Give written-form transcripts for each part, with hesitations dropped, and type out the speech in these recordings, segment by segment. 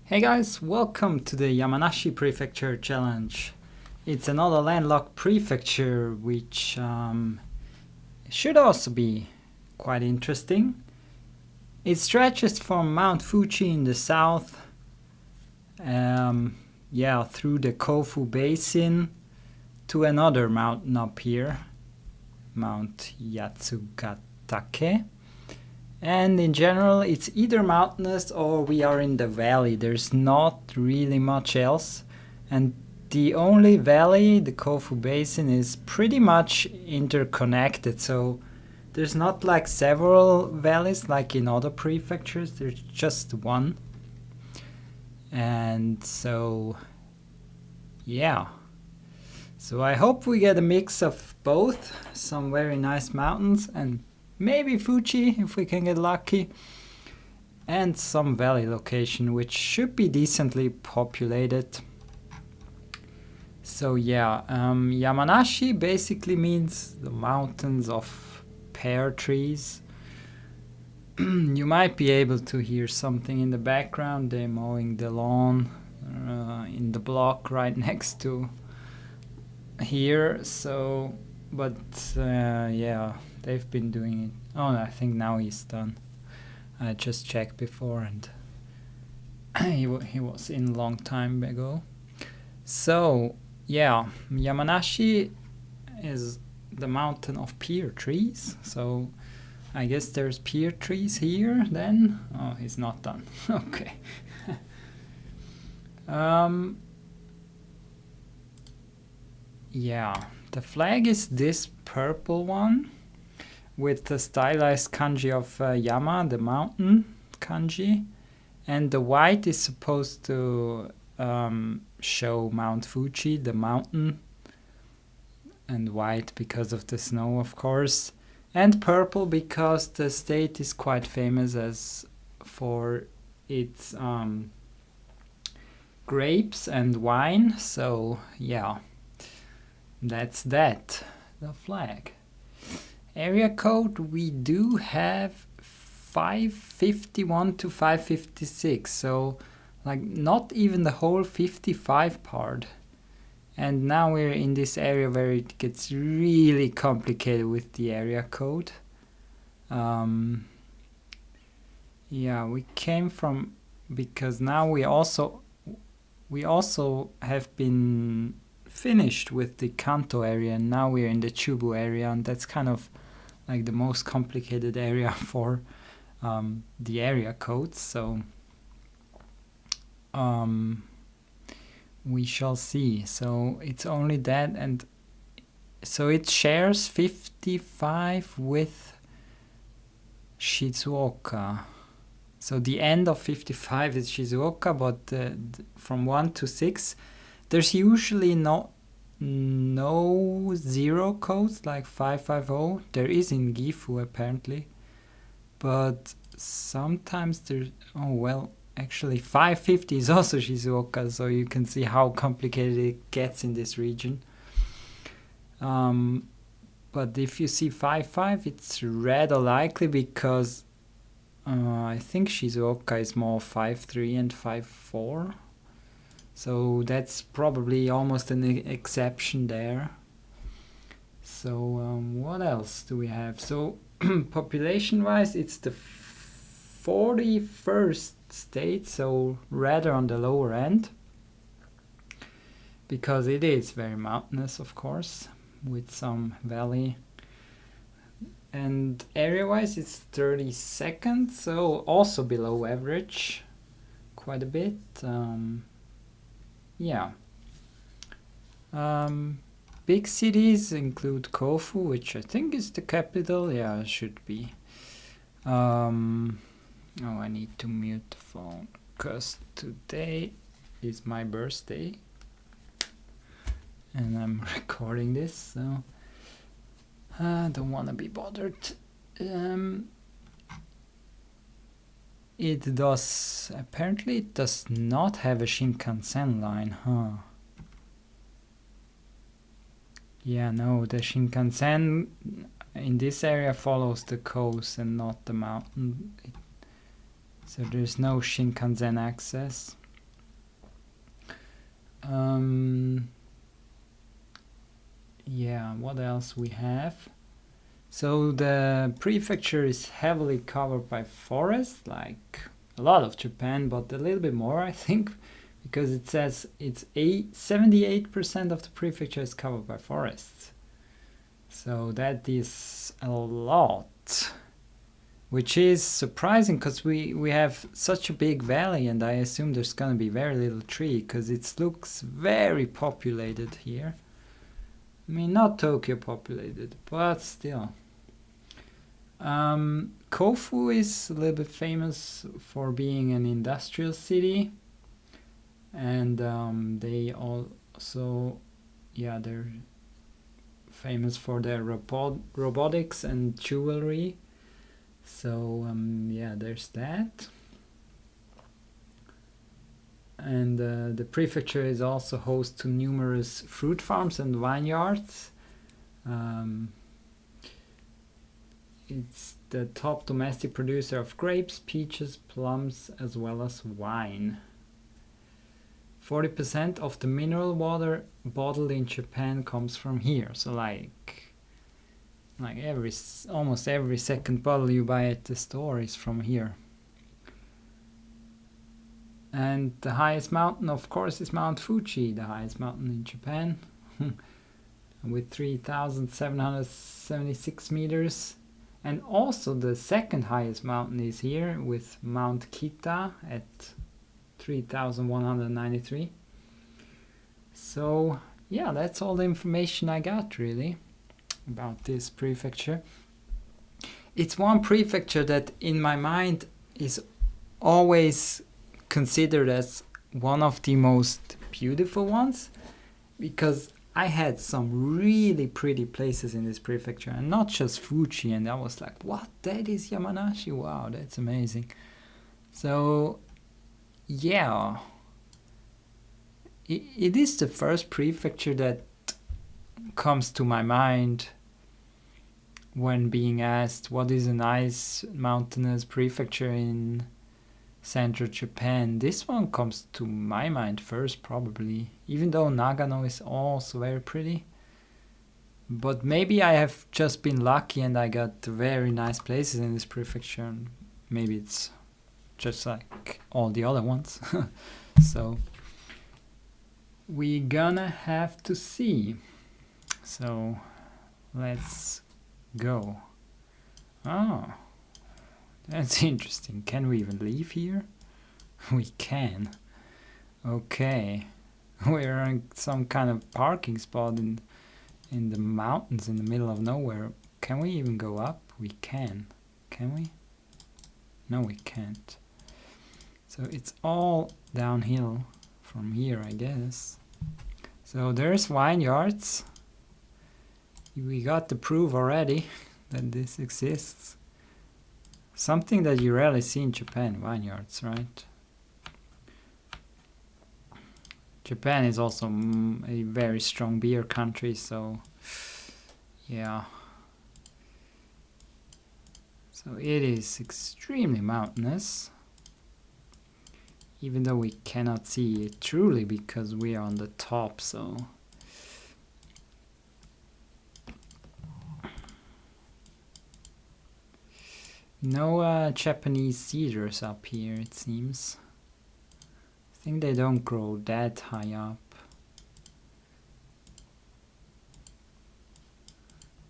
Hey guys, welcome to the Yamanashi Prefecture Challenge. It's another landlocked prefecture which should also be quite interesting. It stretches from Mount Fuji in the south, through the Kofu Basin to another mountain up here, Mount Yatsugatake. And in general, it's either mountainous or we are in the valley. There's not really much else. And the only valley, the Kofu Basin, is pretty much interconnected. So there's not like several valleys like in other prefectures. There's just one. And so, yeah. So I hope we get a mix of both. Some very nice mountains and maybe Fuji if we can get lucky, and some valley location which should be decently populated. So yeah, Yamanashi basically means the mountains of pear trees. You might be able to hear something in the background. They're mowing the lawn in the block right next to here. So, but yeah, they've been doing it. Oh, I think now he's done. I just checked before and he was in a long time ago. So, yeah, Yamanashi is the mountain of pear trees. So, I guess there's pear trees here then. Oh, he's not done. Okay. Yeah, the flag is this purple one with the stylized kanji of Yama, the mountain kanji, and the white is supposed to show Mount Fuji, the mountain, and white because of the snow, of course, and purple because the state is quite famous as for its grapes and wine. So yeah, that's that, the flag. Area code, we do have 551 to 556, so like not even the whole 55 part. And now we're in this area where it gets really complicated with the area code. Yeah, we came from, because now we also have been finished with the Kanto area, and now we're in the Chubu area, and that's kind of like the most complicated area for the area codes. So we shall see. So it's only that, and so it shares 55 with Shizuoka. So the end of 55 is Shizuoka, but from 1 to 6 there's usually no zero codes like 550. There is in Gifu apparently, but sometimes there's, oh well, actually 550 is also Shizuoka, so you can see how complicated it gets in this region. But if you see 55, it's rather likely because I think Shizuoka is more 53 and 54. So that's probably almost an exception there. So what else do we have? So population-wise, it's the 41st state, so rather on the lower end, because it is very mountainous, of course, with some valley. And area-wise, it's 32nd, so also below average, quite a bit. Yeah. Big cities include Kofu, which I think is the capital. Yeah, it should be. Oh, I need to mute the phone because today is my birthday and I'm recording this, so I don't want to be bothered. Apparently it does not have a Shinkansen line, huh? Yeah, no, the Shinkansen in this area follows the coast and not the mountain. So there's no Shinkansen access. Yeah, what else we have? So the prefecture is heavily covered by forest, like a lot of Japan, but a little bit more, I think, because it says 78% of the prefecture is covered by forests. So that is a lot, which is surprising because we have such a big valley, and I assume there's gonna be very little tree because it looks very populated here. I mean, not Tokyo populated, but still. Kofu is a little bit famous for being an industrial city, and they also, yeah, they're famous for their robotics and jewelry. So yeah, there's that. And the prefecture is also host to numerous fruit farms and vineyards. It's the top domestic producer of grapes, peaches, plums, as well as wine. 40% of the mineral water bottled in Japan comes from here. So like almost every second bottle you buy at the store is from here. And the highest mountain, of course, is Mount Fuji, the highest mountain in Japan, with 3,776 meters. And also the second highest mountain is here with Mount Kita at 3,193. So yeah, that's all the information I got really about this prefecture. It's one prefecture that in my mind is always considered as one of the most beautiful ones, because I had some really pretty places in this prefecture, and not just Fuji, and I was like, what, that is Yamanashi? Wow, that's amazing. So yeah, it is the first prefecture that comes to my mind when being asked what is a nice mountainous prefecture in central Japan. This one comes to my mind first, probably, even though Nagano is also very pretty. But maybe I have just been lucky and I got very nice places in this prefecture, and maybe it's just like all the other ones. So we gonna have to see. So let's go. Oh, that's interesting. Can we even leave here? We can. Okay. We're in some kind of parking spot in the mountains in the middle of nowhere. Can we even go up? We can. Can we? No, we can't. So it's all downhill from here, I guess. So there's vineyards. We got the proof already that this exists. Something that you rarely see in Japan, vineyards, right? Japan is also a very strong beer country, so yeah. So it is extremely mountainous, even though we cannot see it truly because we are on the top, so no Japanese cedars up here, it seems. I think they don't grow that high up.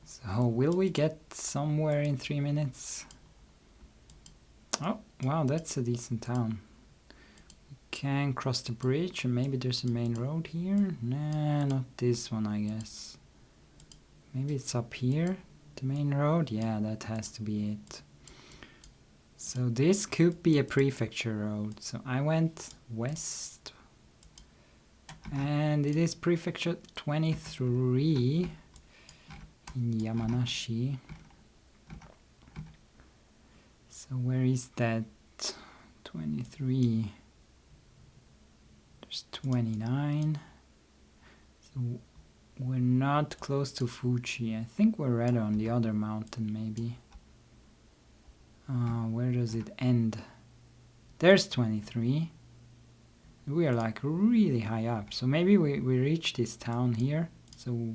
So will we get somewhere in 3 minutes? Oh, wow, that's a decent town. We can cross the bridge, and maybe there's a main road here. Nah, not this one, I guess. Maybe it's up here, the main road. Yeah, that has to be it. So this could be a prefecture road. So I went west, and it is prefecture 23 in Yamanashi. So where is that? 23. There's 29. So we're not close to Fuji. I think we're rather on the other mountain, maybe. Where does it end? There's 23. We are like really high up. So maybe we reached this town here. So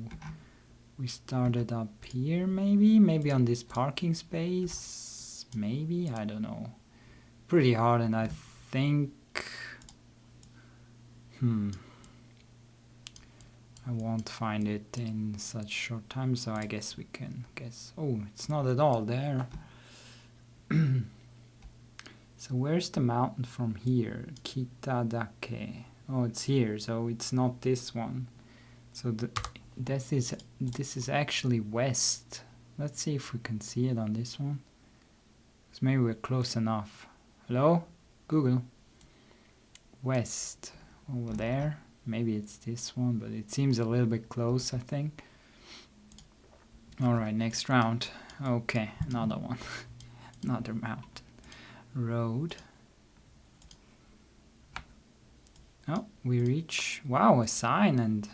we started up here maybe? Maybe on this parking space? Maybe? I don't know. Pretty hard, and I think... I won't find it in such short time, so I guess we can guess. Oh, it's not at all there. So where's the mountain from here? Kitadake. Oh, it's here, so it's not this one. So this is actually west. Let's see if we can see it on this one. So maybe we're close enough. Hello? Google. West. Over there. Maybe it's this one, but it seems a little bit close, I think. Alright, next round. Okay, another one. Another mountain. Road. Oh, we reach... Wow, a sign, and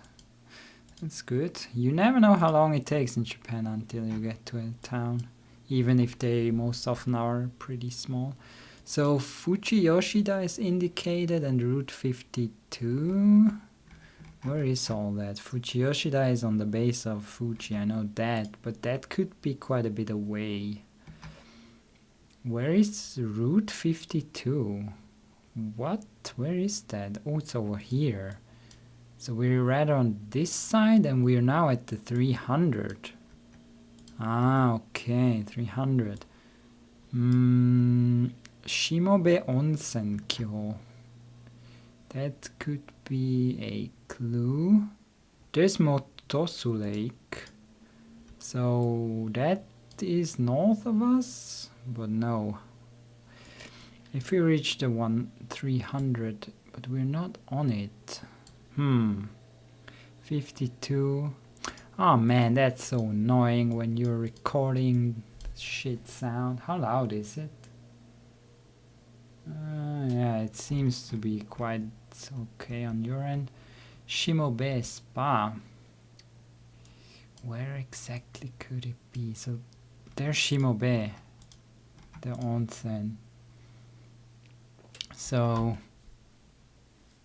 that's good. You never know how long it takes in Japan until you get to a town, even if they most often are pretty small. So Fuji Yoshida is indicated, and Route 52. Where is all that? Fuji Yoshida is on the base of Fuji, I know that, but that could be quite a bit away. Where is Route 52? What? Where is that? Oh, it's over here. So we're rather on this side, and we're now at the 300. Ah, okay, 300. Shimobe Onsen Kyo. That could be a clue. There's Motosu Lake. So that is north of us, but no. If we reach the 300, but we're not on it. 52. Oh man, that's so annoying when you're recording shit sound. How loud is it? Yeah, it seems to be quite okay on your end. Shimobe Spa. Where exactly could it be? So there's Shimobe, the onsen. So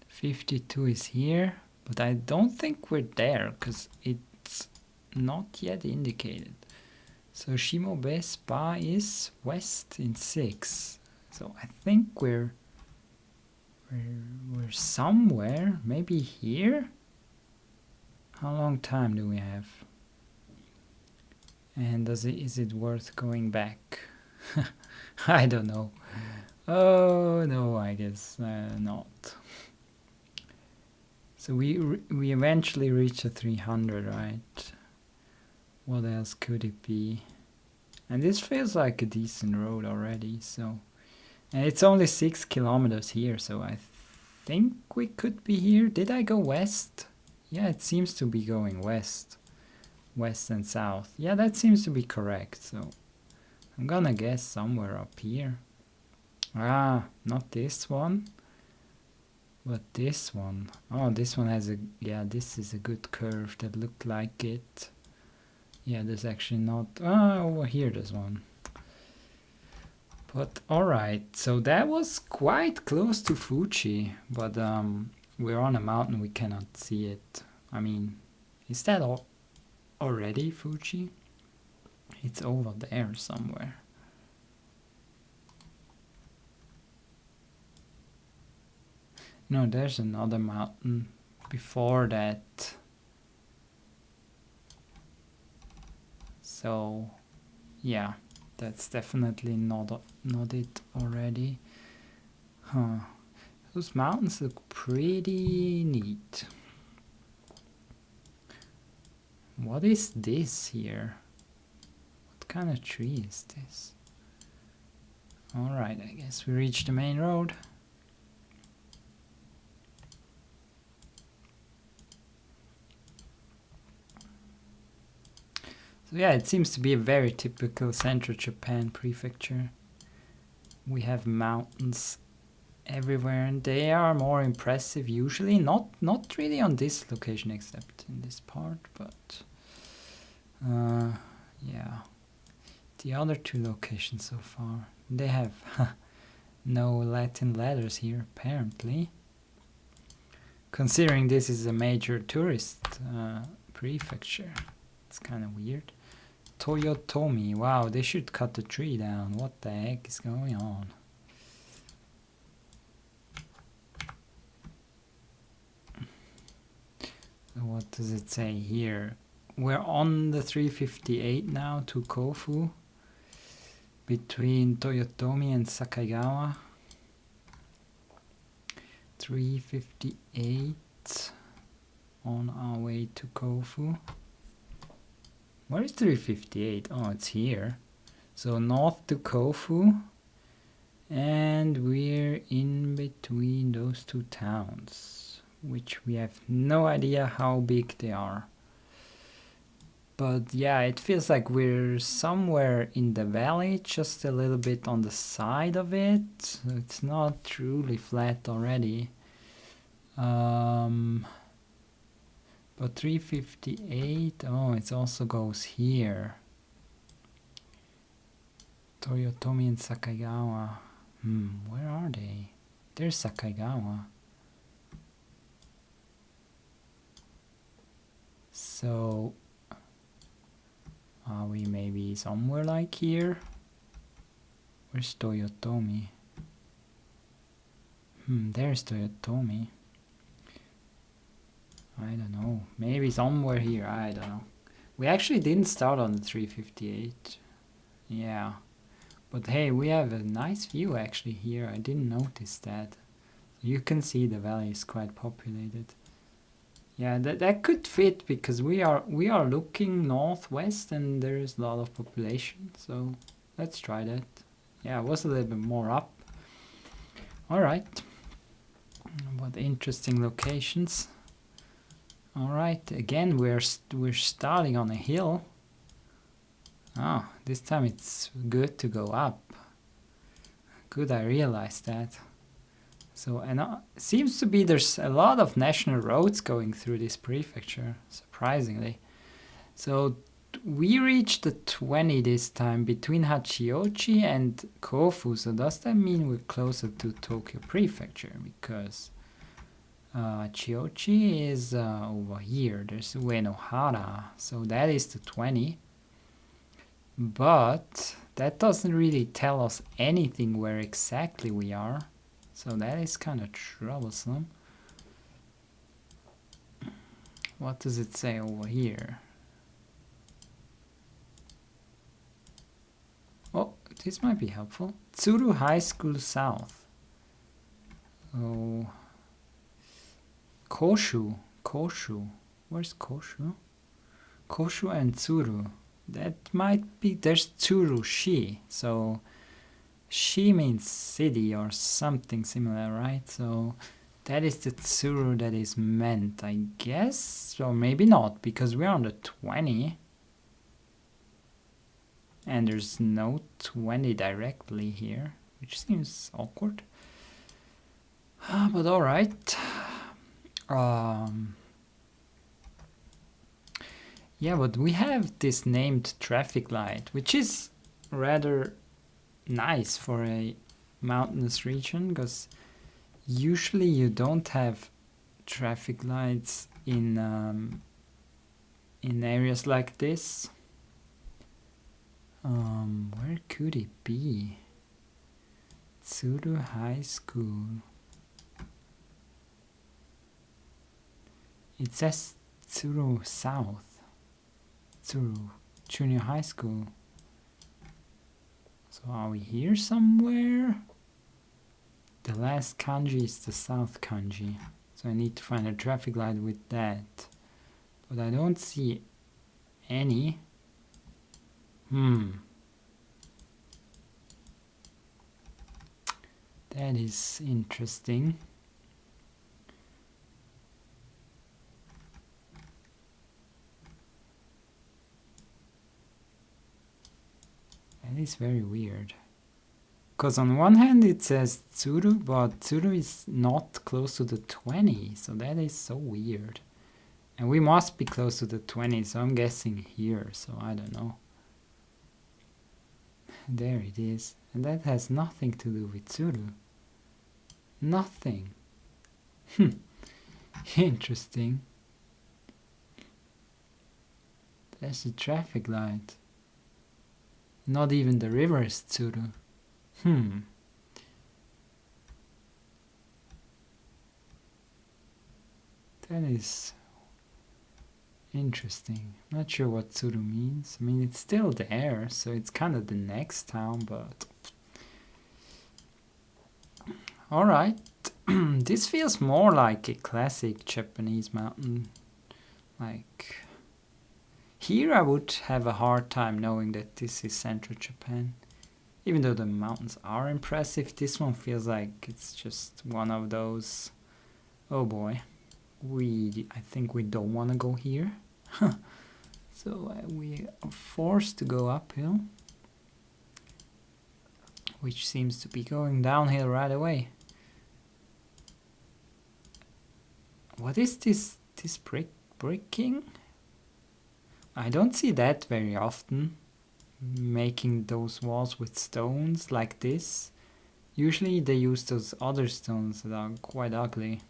52 is here, but I don't think we're there because it's not yet indicated. So Shimobe Spa is west in 6. So I think we're somewhere, maybe here. How long time do we have? And is it worth going back? I don't know. Oh no, I guess not. So we eventually reach the 300, right? What else could it be? And this feels like a decent road already, so... And it's only 6 kilometers here, so I think we could be here. Did I go west? Yeah, it seems to be going west. West and south. Yeah, that seems to be correct, so... I'm gonna guess somewhere up here. Ah, not this one. But this one. Oh, this one has a... Yeah, this is a good curve that looked like it. Yeah, there's actually not... Ah, over here there's one. But alright, so that was quite close to Fuji. But we're on a mountain, we cannot see it. I mean, is that already Fuji? It's over there somewhere. No, there's another mountain before that. So, yeah, that's definitely not it already. Huh. Those mountains look pretty neat. What is this here? What kind of tree is this? Alright, I guess we reached the main road. So yeah, it seems to be a very typical central Japan prefecture. We have mountains everywhere, and they are more impressive usually. Not really on this location, except in this part, but yeah. The other 2 locations so far, they have no Latin letters here, apparently. Considering this is a major tourist prefecture. It's kind of weird. Toyotomi. Wow, they should cut the tree down. What the heck is going on? What does it say here? We're on the 358 now to Kofu, between Toyotomi and Sakaigawa. 358 on our way to Kofu. Where is 358? Oh, it's here. So north to Kofu, and we're in between those two towns, which we have no idea how big they are. But yeah, it feels like we're somewhere in the valley, just a little bit on the side of it. It's not truly flat already. But 358, oh, it also goes here. Toyotomi and Sakaigawa. Where are they? There's Sakaigawa. So, are we maybe somewhere like here? Where's Toyotomi? There's Toyotomi. I don't know. Maybe somewhere here. I don't know. We actually didn't start on the 358. Yeah. But hey, we have a nice view actually here. I didn't notice that. You can see the valley is quite populated. Yeah, that could fit because we are looking northwest and there is a lot of population. So let's try that. Yeah, it was a little bit more up. All right. What interesting locations. All right, again we're starting on a hill. Oh, this time it's good to go up. Good, I realized that. So, and seems to be there's a lot of national roads going through this prefecture, surprisingly. So we reached the 20 this time between Hachioji and Kofu. So does that mean we're closer to Tokyo prefecture? Because Hachioji is over here. There's Uenohara. So that is the 20. But that doesn't really tell us anything where exactly we are. So that is kind of troublesome. What does it say over here? Oh, this might be helpful. Tsuru High School South. Oh, Koshu. Where's Koshu? Koshu and Tsuru. That might be, there's Tsurushi. So shi means city or something similar, right? So that is the Tsuru that is meant, I guess. Or maybe not, because we're on the 20. And there's no 20 directly here, which seems awkward. But alright. Yeah, but we have this named traffic light, which is rather nice for a mountainous region, because usually you don't have traffic lights in areas like this. Where could it be? Tsuru High School. It says Tsuru South. Tsuru Junior High School. So are we here somewhere? The last kanji is the south kanji. So I need to find a traffic light with that. But I don't see any. That is interesting. That is very weird. Because on one hand it says Tsuru, but Tsuru is not close to the 20, so that is so weird. And we must be close to the 20, so I'm guessing here, so I don't know. There it is. And that has nothing to do with Tsuru. Nothing. Interesting. There's the traffic light. Not even the river is Tsuru. That is interesting. Not sure what Tsuru means. I mean, it's still there, so it's kind of the next town, but... Alright. This feels more like a classic Japanese mountain. Like... Here I would have a hard time knowing that this is central Japan. Even though the mountains are impressive, this one feels like it's just one of those... Oh boy. I think we don't want to go here. So we are forced to go uphill. Which seems to be going downhill right away. What is this bricking? I don't see that very often. Making those walls with stones like this. Usually they use those other stones that are quite ugly.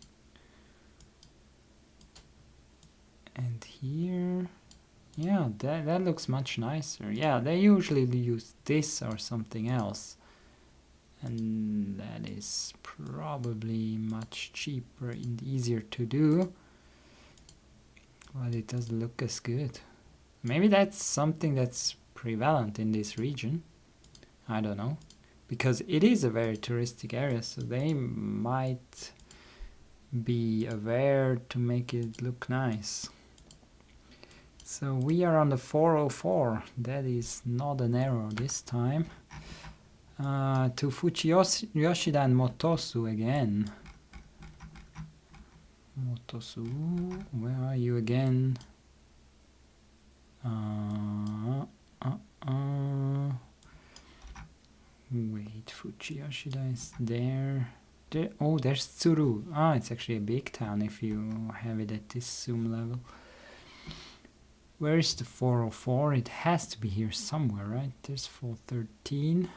And here, yeah, that looks much nicer. Yeah, they usually use this or something else. And that is probably much cheaper and easier to do. But it doesn't look as good. Maybe that's something that's prevalent in this region. I don't know. Because it is a very touristic area, so they might be aware to make it look nice. So we are on the 404. That is not an error this time. To Fujiyoshida and Motosu again. Motosu, where are you again? Wait, Fujiyoshida is there. Oh, there's Tsuru. Ah, it's actually a big town if you have it at this zoom level. Where is the 404? It has to be here somewhere, right? There's 413.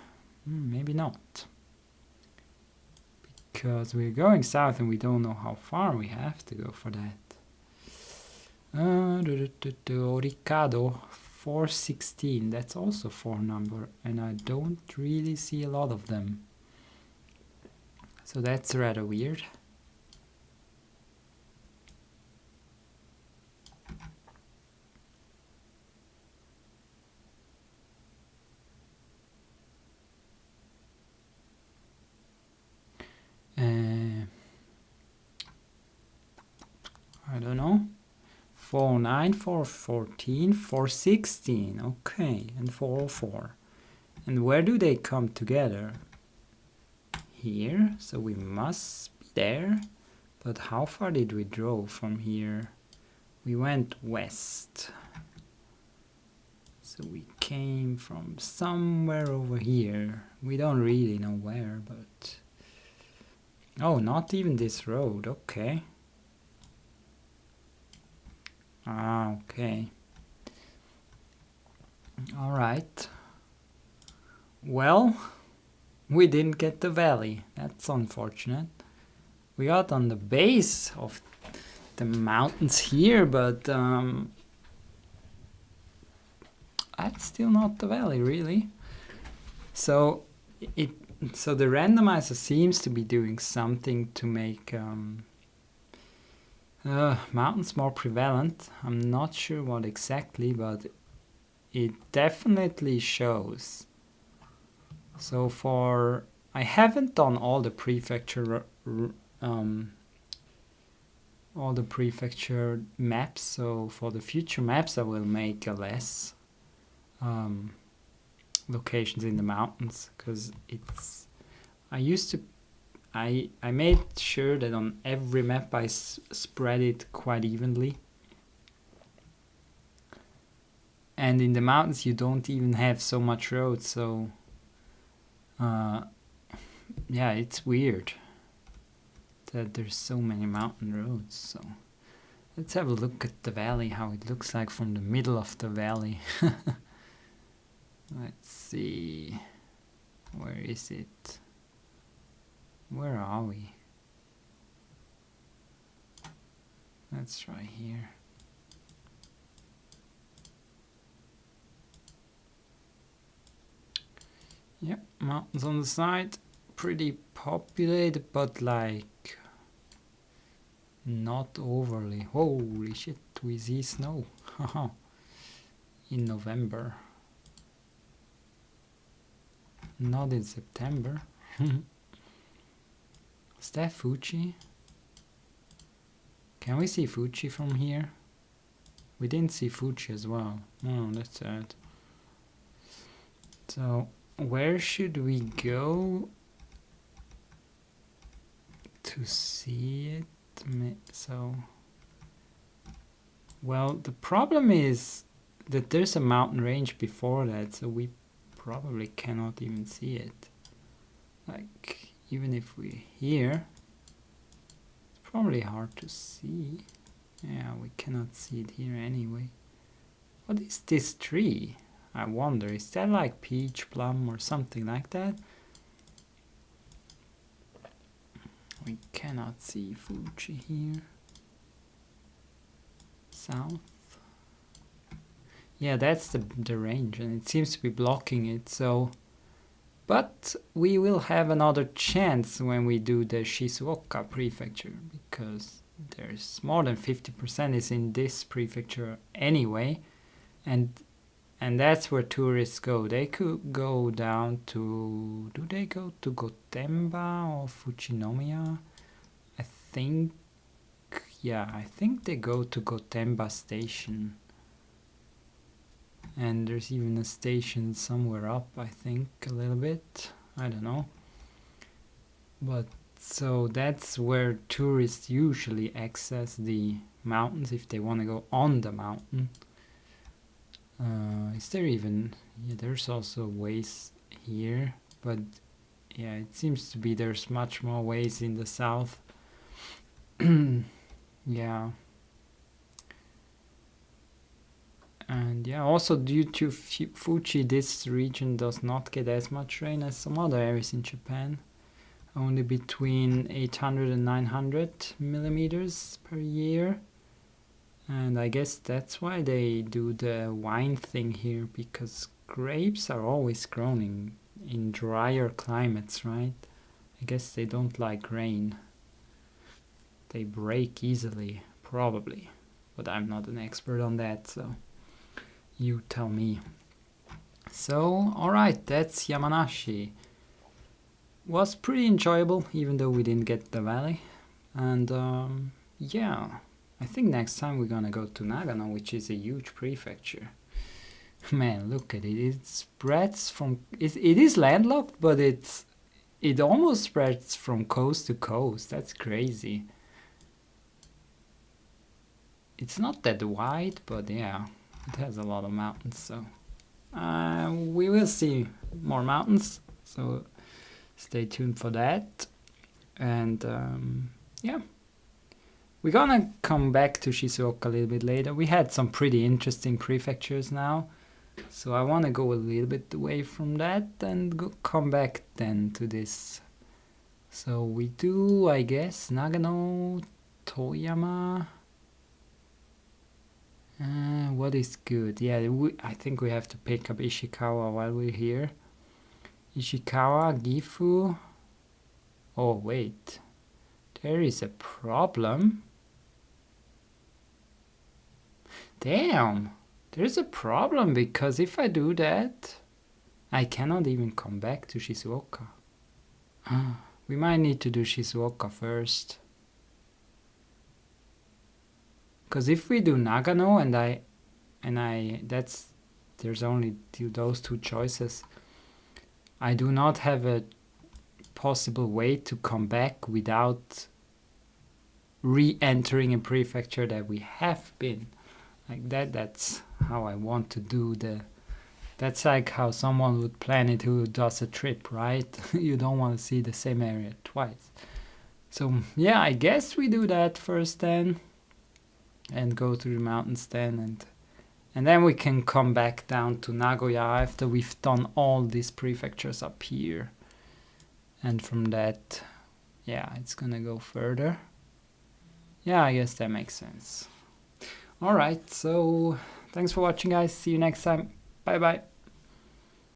Maybe not. Because we're going south and we don't know how far we have to go for that. Oricado 416. That's also 4 number. And I don't really see a lot of them. So that's rather weird. I don't know. 409, 414, 416. Okay, and 404. And where do they come together? Here, so we must be there. But how far did we drove from here? We went west. So we came from somewhere over here. We don't really know where, but... Oh, not even this road. Okay. Ah, okay. Alright. Well, we didn't get the valley. That's unfortunate. We got on the base of the mountains here, but that's still not the valley, really. So the randomizer seems to be doing something to make mountains more prevalent. I'm not sure what exactly, but it definitely shows. So I haven't done all the prefecture maps, so for the future maps I will make less locations in the mountains, because I made sure that on every map I spread it quite evenly. And in the mountains you don't even have so much roads, so yeah, it's weird that there's so many mountain roads. So let's have a look at the valley, how it looks like from the middle of the valley. Let's see, where is it? Where are we? let's try here. Yep, mountains on the side, pretty populated, but like not overly. Holy shit, we see snow in November, not in September. Is that Fuji? Can we see Fuji from here? We didn't see Fuji as well. Oh, that's sad. So where should we go to see it? So, well, the problem is that there's a mountain range before that, so we probably cannot even see it. Like, even if we're here, it's probably hard to see. Yeah, we cannot see it here anyway. What is this tree? I wonder, is that like peach, plum, or something like that? We cannot see Fuji here. South. Yeah, that's the range, and it seems to be blocking it, so... But we will have another chance when we do the Shizuoka prefecture, because there's more than 50% is in this prefecture anyway, and that's where tourists go. They could go down to... Do they go to Gotemba or Fujinomiya? I think... Yeah, I think they go to Gotemba station. And there's even a station somewhere up, I think, a little bit. I don't know. But so that's where tourists usually access the mountains if they want to go on the mountain. Is there even... Yeah, there's also ways here. But yeah, it seems to be there's much more ways in the south. Yeah. And yeah, also due to Fuji, this region does not get as much rain as some other areas in Japan. Only between 800 and 900 millimeters per year. And I guess that's why they do the wine thing here, because grapes are always grown in drier climates, right? I guess they don't like rain. They break easily, probably. But I'm not an expert on that, so... You tell me. So, alright, that's Yamanashi. Was pretty enjoyable, even though we didn't get the valley. And yeah, I think next time we're gonna go to Nagano, which is a huge prefecture. Man, look at it. It spreads from... It is landlocked, but it almost spreads from coast to coast. That's crazy. It's not that wide, but yeah. It has a lot of mountains, so we will see more mountains, so stay tuned for that. And yeah, we're gonna come back to Shizuoka a little bit later. We had some pretty interesting prefectures now, so I want to go a little bit away from that and come back then to this. So we do, I guess, Nagano, Toyama... what is good? Yeah, I think we have to pick up Ishikawa while we're here. Ishikawa, Gifu... Oh, wait. There is a problem. Damn! There's a problem, because if I do that, I cannot even come back to Shizuoka. We might need to do Shizuoka first. Because if we do Nagano there's only those two choices. I do not have a possible way to come back without re-entering a prefecture that we have been. Like that's how I want to do that's like how someone would plan it who does a trip, right? You don't want to see the same area twice. So yeah, I guess we do that first then. And go through the mountains then, and then we can come back down to Nagoya after we've done all these prefectures up here. And from that, yeah, it's gonna go further. Yeah, I guess that makes sense. Alright, so thanks for watching, guys. See you next time. Bye bye.